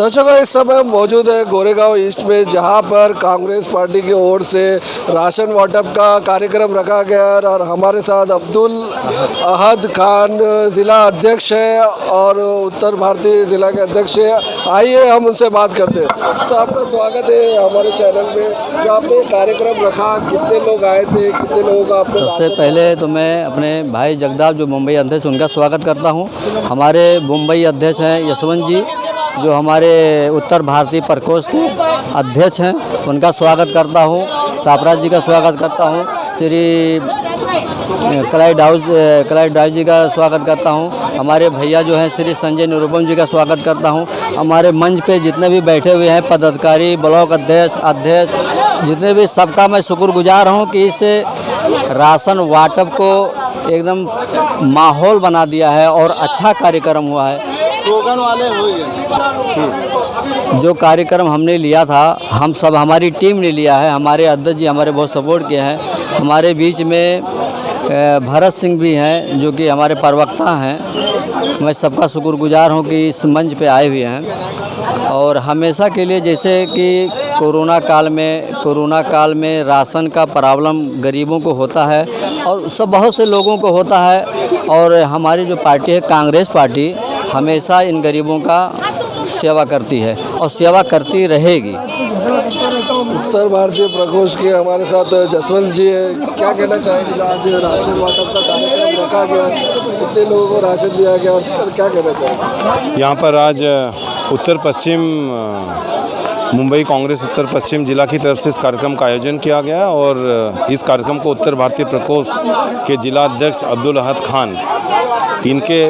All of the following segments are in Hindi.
दर्शकों, इस समय मौजूद है गोरेगांव ईस्ट में, जहां पर कांग्रेस पार्टी की ओर से राशन वाटप का कार्यक्रम रखा गया है और हमारे साथ अब्दुल अहद खान ज़िला अध्यक्ष है और उत्तर भारतीय ज़िला के अध्यक्ष है। आइए हम उनसे बात करते हैं। तो आपका स्वागत है हमारे चैनल में। जो आपने कार्यक्रम रखा, कितने लोग आए थे, कितने लोगों का आपने? सबसे पहले तो मैं अपने भाई जगदाव जो मुंबई अध्यक्ष, उनका स्वागत करता हूं। हमारे मुंबई अध्यक्ष हैं यशवंत जी, जो हमारे उत्तर भारतीय प्रकोष्ठ के अध्यक्ष हैं, उनका स्वागत करता हूं। सापराज जी का स्वागत करता हूं। श्री क्लाइड हाउस जी का स्वागत करता हूं। हमारे भैया जो हैं श्री संजय निरुपम जी का स्वागत करता हूं। हमारे मंच पे जितने भी बैठे हुए हैं पदाधिकारी, ब्लॉक अध्यक्ष जितने भी, सबका मैं शुक्रगुजार हूं कि इस राशन वाटप को एकदम माहौल बना दिया है और अच्छा कार्यक्रम हुआ है। वाले हो गए। जो कार्यक्रम हमने लिया था, हम सब, हमारी टीम ने लिया है। हमारे अध्यक्ष जी हमारे बहुत सपोर्ट किए हैं। हमारे बीच में भरत सिंह भी हैं, जो कि हमारे प्रवक्ता हैं। मैं सबका शुक्रगुजार हूं कि इस मंच पे आए हुए हैं। और हमेशा के लिए, जैसे कि कोरोना काल में राशन का प्रॉब्लम गरीबों को होता है और सब बहुत से लोगों को होता है, और हमारी जो पार्टी है कांग्रेस पार्टी हमेशा इन गरीबों का सेवा करती है और सेवा करती रहेगी। उत्तर भारतीय प्रकोष्ठ के हमारे साथ जसवंत जी है। क्या कहना चाहेंगे? आज राशन वाटप का कार्यक्रम रखा गया, कितने लोगों को राशन दिया गया और क्या कहना चाहेंगे? यहाँ पर आज उत्तर पश्चिम मुंबई कांग्रेस उत्तर पश्चिम जिला की तरफ से इस कार्यक्रम का आयोजन किया गया और इस कार्यक्रम को उत्तर भारतीय प्रकोष्ठ के जिला अध्यक्ष अब्दुल अहद खान, इनके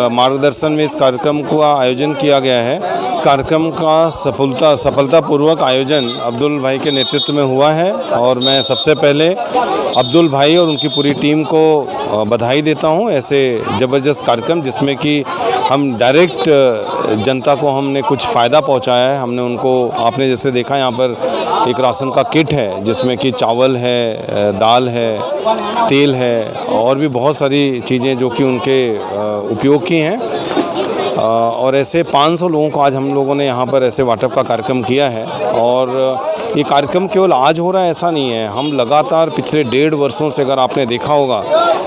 मार्गदर्शन में इस कार्यक्रम का आयोजन किया गया है। कार्यक्रम का सफलतापूर्वक आयोजन अब्दुल भाई के नेतृत्व में हुआ है और मैं सबसे पहले अब्दुल भाई और उनकी पूरी टीम को बधाई देता हूं। ऐसे ज़बरदस्त कार्यक्रम जिसमें कि हम डायरेक्ट जनता को हमने कुछ फ़ायदा पहुंचाया है। हमने उनको, आपने जैसे देखा, यहाँ पर एक राशन का किट है जिसमें कि चावल है, दाल है, तेल है और भी बहुत सारी चीज़ें जो कि उनके उपयोग की हैं। और ऐसे 500 लोगों को आज हम लोगों ने यहाँ पर ऐसे वाटप का कार्यक्रम किया है। और ये कार्यक्रम केवल आज हो रहा है ऐसा नहीं है, हम लगातार पिछले 1.5 वर्षों से, अगर आपने देखा होगा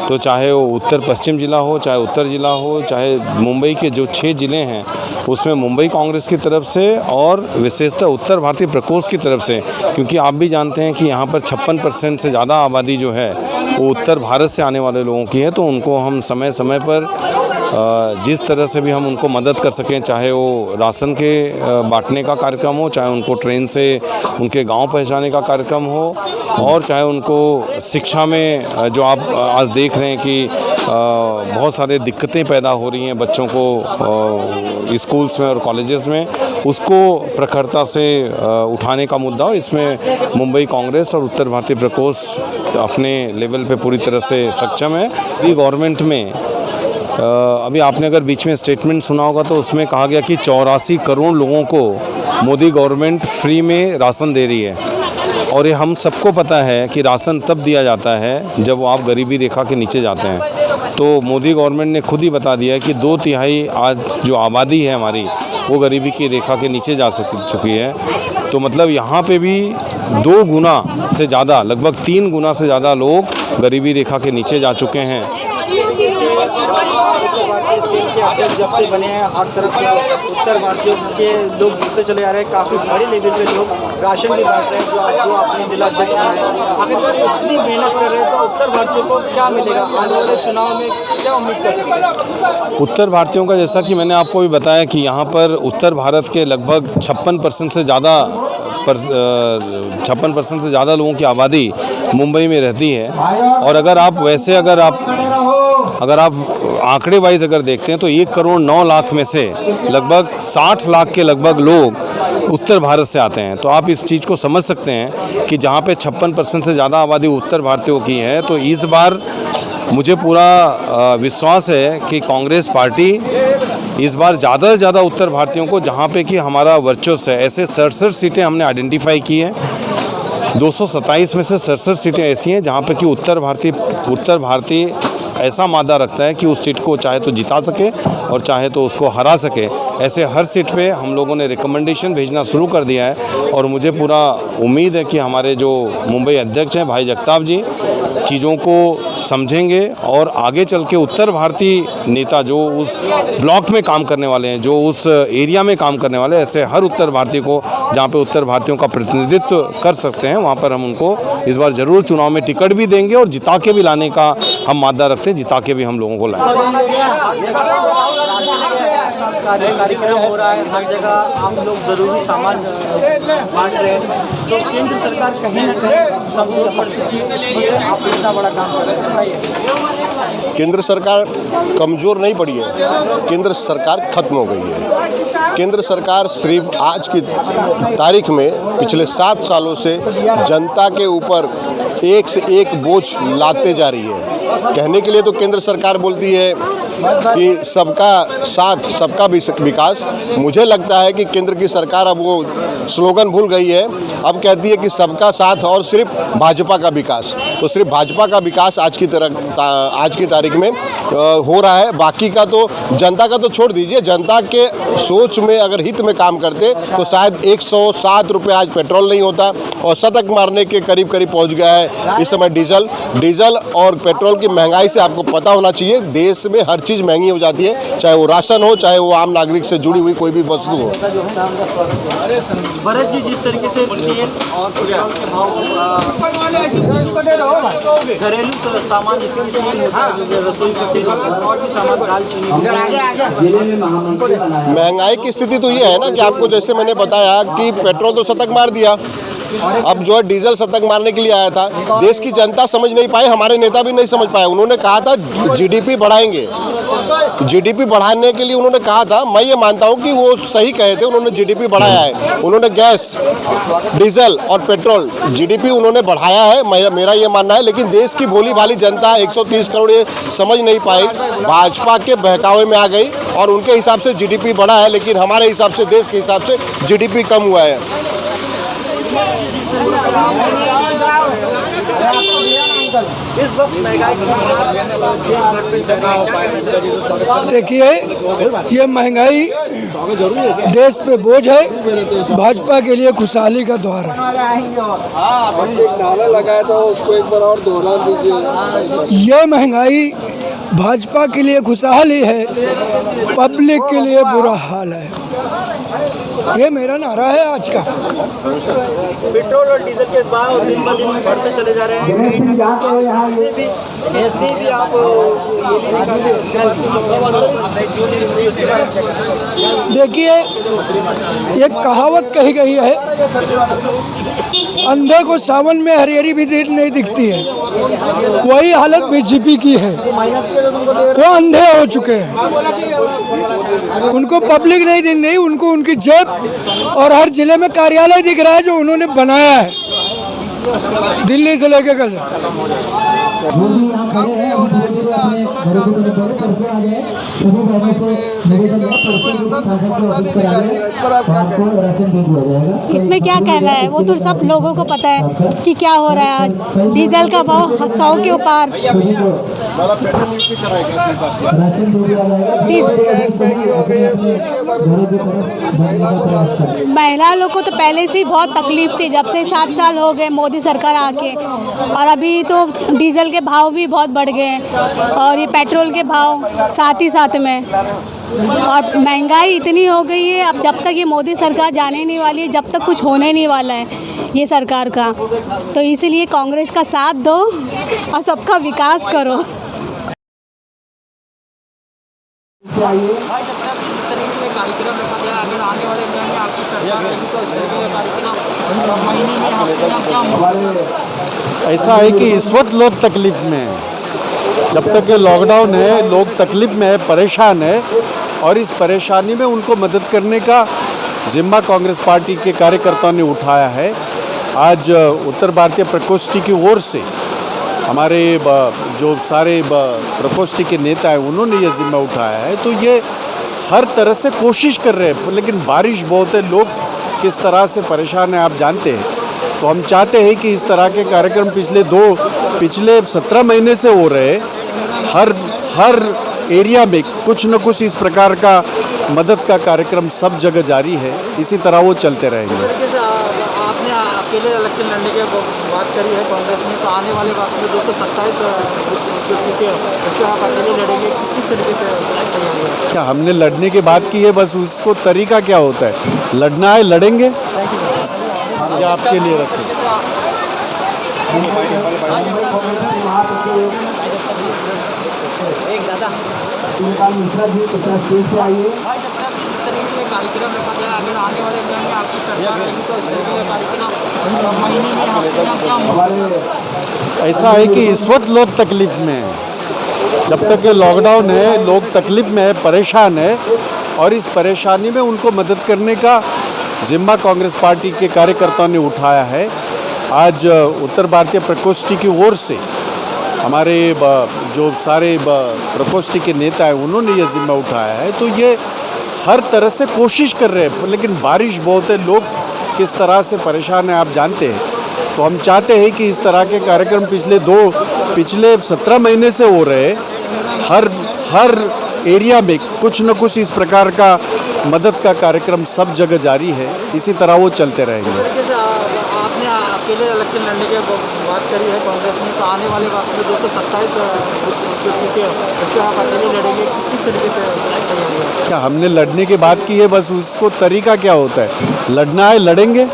तो चाहे वो उत्तर पश्चिम ज़िला हो, चाहे उत्तर ज़िला हो, चाहे मुंबई के जो 6 ज़िले हैं उसमें मुंबई कांग्रेस की तरफ से और विशेषतः उत्तर भारतीय प्रकोष्ठ की तरफ से, क्योंकि आप भी जानते हैं कि यहाँ पर 56% से ज़्यादा आबादी जो है वो उत्तर भारत से आने वाले लोगों की है। तो उनको हम समय समय पर जिस तरह से भी हम उनको मदद कर सकें, चाहे वो राशन के बांटने का कार्यक्रम हो, चाहे उनको ट्रेन से उनके गांव पहुंचाने का कार्यक्रम हो, और चाहे उनको शिक्षा में, जो आप आज देख रहे हैं कि बहुत सारे दिक्कतें पैदा हो रही हैं बच्चों को स्कूल्स में और कॉलेजेस में, उसको प्रखरता से उठाने का मुद्दा हो। इसमें मुंबई कांग्रेस और उत्तर भारतीय प्रकोष्ठ अपने लेवल पे पूरी तरह से सक्षम है। ये गवर्नमेंट में अभी आपने अगर बीच में स्टेटमेंट सुना होगा तो उसमें कहा गया कि 84 करोड़ लोगों को मोदी गवर्नमेंट फ्री में राशन दे रही है। और ये हम सबको पता है कि राशन तब दिया जाता है जब आप गरीबी रेखा के नीचे जाते हैं। तो मोदी गवर्नमेंट ने खुद ही बता दिया है कि 2/3 आज जो आबादी है हमारी, वो गरीबी की रेखा के नीचे जा चुकी है। तो मतलब यहाँ पे भी 2 गुना से ज़्यादा, लगभग 3 गुना से ज़्यादा लोग गरीबी रेखा के नीचे जा चुके हैं। जब से बने हैं, हर तरफ के उत्तर भारतीयों के लोग जुड़ते चले आ रहे हैं। काफ़ी बड़े लेवल पे लोग राशन भी बांट रहे हैं, जो अपने जिला अध्यक्ष हैं। आखिरकार इतनी मेहनत कर रहे हैं तो उत्तर भारतीयों को क्या मिलेगा? आने वाले चुनाव में क्या उम्मीद कर सकते हैं उत्तर भारतीयों का? जैसा कि मैंने आपको भी बताया कि यहाँ पर उत्तर भारत के लगभग 56% से ज़्यादा लोगों की आबादी मुंबई में रहती है। और अगर आप आंकड़े वाइज अगर देखते हैं तो 1 करोड़ 9 लाख में से लगभग 60 लाख के लगभग लोग उत्तर भारत से आते हैं। तो आप इस चीज़ को समझ सकते हैं कि जहाँ पे 56% से ज़्यादा आबादी उत्तर भारतीयों की है, तो इस बार मुझे पूरा विश्वास है कि कांग्रेस पार्टी इस बार ज़्यादा से ज़्यादा उत्तर भारतीयों को, जहाँ पे कि हमारा वर्चस्व है, ऐसे 67 सीटें हमने आइडेंटिफाई की हैं। 227 में से 67 सीटें ऐसी हैं जहाँ पे कि उत्तर भारतीय ऐसा मादा रखता है कि उस सीट को चाहे तो जिता सके और चाहे तो उसको हरा सके। ऐसे हर सीट पे हम लोगों ने रिकमेंडेशन भेजना शुरू कर दिया है और मुझे पूरा उम्मीद है कि हमारे जो मुंबई अध्यक्ष हैं भाई जगताप जी चीज़ों को समझेंगे और आगे चल के उत्तर भारतीय नेता जो उस ब्लॉक में काम करने वाले हैं, जो उस एरिया में काम करने वाले हैं, ऐसे हर उत्तर भारतीय को जहाँ पे उत्तर भारतीयों का प्रतिनिधित्व कर सकते हैं वहाँ पर हम उनको इस बार ज़रूर चुनाव में टिकट भी देंगे और जिता के भी लाने का हम मादा रखते हैं, जिता के भी हम लोगों को लाएंगे। कार्यक्रम हो रहा है, हर जगह आप लोग जरूरी सामान बांट रहे हैं, तो केंद्र सरकार कहीं ना कहीं कमजोर पड़ चुकी है, इसलिए आप इतना बड़ा काम कर रहे हैं। केंद्र सरकार कमज़ोर नहीं पड़ी है, केंद्र सरकार खत्म हो गई है। केंद्र सरकार सिर्फ आज की तारीख में पिछले 7 सालों से जनता के ऊपर एक से एक बोझ लादते जा रही है। कहने के लिए तो केंद्र सरकार बोलती है कि सबका साथ सबका विकास। मुझे लगता है कि केंद्र की सरकार अब वो स्लोगन भूल गई है, अब कहती है कि सबका साथ और सिर्फ भाजपा का विकास। तो सिर्फ भाजपा का विकास आज की तारीख में हो रहा है, बाकी का तो जनता का तो छोड़ दीजिए। जनता के सोच में अगर हित में काम करते तो शायद 107 रुपये आज पेट्रोल नहीं होता और शतक मारने के करीब पहुंच गया है इस समय डीजल और पेट्रोल की महंगाई से आपको पता होना चाहिए, देश में हर चीज़ महंगी हो जाती है, चाहे वो राशन हो, चाहे वो आम नागरिक से जुड़ी हुई कोई भी वस्तु हो। भरत जी, जिस तरीके से तेल और पेट्रोल के भाव, घरेलू सामान जिसमें तेल होता है, रसोई का तेल और भी सामान, दालचीनी, महंगाई की स्थिति तो ये है ना कि आपको जैसे मैंने बताया कि पेट्रोल तो शतक मार दिया, अब जो है डीजल शतक मारने के लिए आया था। देश की जनता समझ नहीं पाई, हमारे नेता भी नहीं समझ पाए। उन्होंने कहा था जीडीपी बढ़ाएंगे, जीडीपी बढ़ाने के लिए उन्होंने कहा था। मैं ये मानता हूँ कि वो सही कहे थे, उन्होंने जीडीपी बढ़ाया है। उन्होंने गैस, डीजल और पेट्रोल जीडीपी उन्होंने बढ़ाया है, मेरा ये मानना है। लेकिन देश की भोली भाली जनता 130 करोड़ ये समझ नहीं पाई, भाजपा के बहकावे में आ गई और उनके हिसाब से जीडीपी बढ़ा है, लेकिन हमारे हिसाब से, देश के हिसाब से जीडीपी कम हुआ है। इस वक्त महंगाई देखिए, ये महंगाई देश पे बोझ है, भाजपा के लिए खुशहाली का द्वार है। एक नारा लगाया था उसको एक बार और दोहरा दीजिए। ये महंगाई भाजपा के लिए खुशहाली है, पब्लिक के लिए बुरा हाल है। ये मेरा नारा है आज का। पेट्रोल और डीजल के भाव दिन ब दिन बढ़ते चले जा रहे हैं। भी आप देखिए, एक कहावत कही गई है, अंधे को सावन में हरिहरी भी नहीं दिखती है। वही हालत बीजेपी की है, वो अंधे हो चुके हैं, उनको पब्लिक नहीं दिख रही, उनको उनकी जेब और हर जिले में कार्यालय दिख रहा है जो उन्होंने बनाया है दिल्ली से लेकर कल। इसमें क्या कहना है, वो तो सब लोगों को पता है कि क्या हो रहा है। आज डीजल का भाव 100 के ऊपर, महिला लोग को तो पहले से ही बहुत तकलीफ थी, जब से 7 साल हो गए मोदी सरकार आके, और अभी तो डीजल के भाव भी बहुत बढ़ गए हैं और ये पेट्रोल के भाव साथ ही साथ में, और महंगाई इतनी हो गई है। अब जब तक ये मोदी सरकार जाने नहीं वाली है, जब तक कुछ होने नहीं वाला है ये सरकार का, तो इसीलिए कांग्रेस का साथ दो और सबका विकास करो। ऐसा है कि इस वक्त लोग तकलीफ में हैं। जब तक ये लॉकडाउन है, लोग तकलीफ में है, परेशान है, और इस परेशानी में उनको मदद करने का जिम्मा कांग्रेस पार्टी के कार्यकर्ताओं ने उठाया है। आज उत्तर भारतीय प्रकोष्ठी की ओर से हमारे जो सारे प्रकोष्ठी के नेता हैं उन्होंने ये जिम्मा उठाया है। तो ये हर तरह से कोशिश कर रहे हैं, लेकिन बारिश बहुत है, लोग किस तरह से परेशान हैं आप जानते हैं। तो हम चाहते हैं कि इस तरह के कार्यक्रम पिछले 17 महीने से हो रहे हैं, हर एरिया में कुछ न कुछ इस प्रकार का मदद का कार्यक्रम सब जगह जारी है। इसी तरह वो चलते रहेंगे। आपने अकेले इलेक्शन लड़ने की बात करी है कांग्रेस में, तो आने वाले वक्त में 227 जो सीटें हैं उसको आप अकेले लड़ेंगे, किस तरीके से तैयारी है? क्या हमने लड़ने की बात की है, बस उसको तरीका क्या होता है, लड़ना है लड़ेंगे। ये आपके लिए रखें। एक दादा कार्यक्रम रखा गया, अगर आने वाले दिन में आपकी सरकार रहेगी तो इस तरीके का कार्यक्रम महीने में हफ्ते में क्या होगा? ऐसा है कि इस वक्त लोग तकलीफ में हैं। जब तक ये लॉकडाउन है, लोग तकलीफ में है, परेशान है, और इस परेशानी में उनको मदद करने का जिम्मा कांग्रेस पार्टी के कार्यकर्ताओं ने उठाया है। आज उत्तर भारतीय प्रकोष्ठी की ओर से हमारे जो सारे प्रकोष्ठी के नेता हैं उन्होंने ये जिम्मा उठाया है। तो ये हर तरह से कोशिश कर रहे हैं, लेकिन बारिश बहुत है, लोग किस तरह से परेशान हैं आप जानते हैं। तो हम चाहते हैं कि इस तरह के कार्यक्रम पिछले 17 महीने से हो रहे हैं। हर एरिया में कुछ न कुछ इस प्रकार का मदद का कार्यक्रम सब जगह जारी है। इसी तरह वो चलते रहेंगे। आपने अकेले इलेक्शन लड़ने की बात करी है कांग्रेस में, तो आने वाले वक्त में 227 जो सीटें हैं उसको आप अकेले लड़ेंगे, किस तरीके से तैयारी है? क्या हमने लड़ने की बात की है, बस उसको तरीका क्या होता है, लड़ना है लड़ेंगे।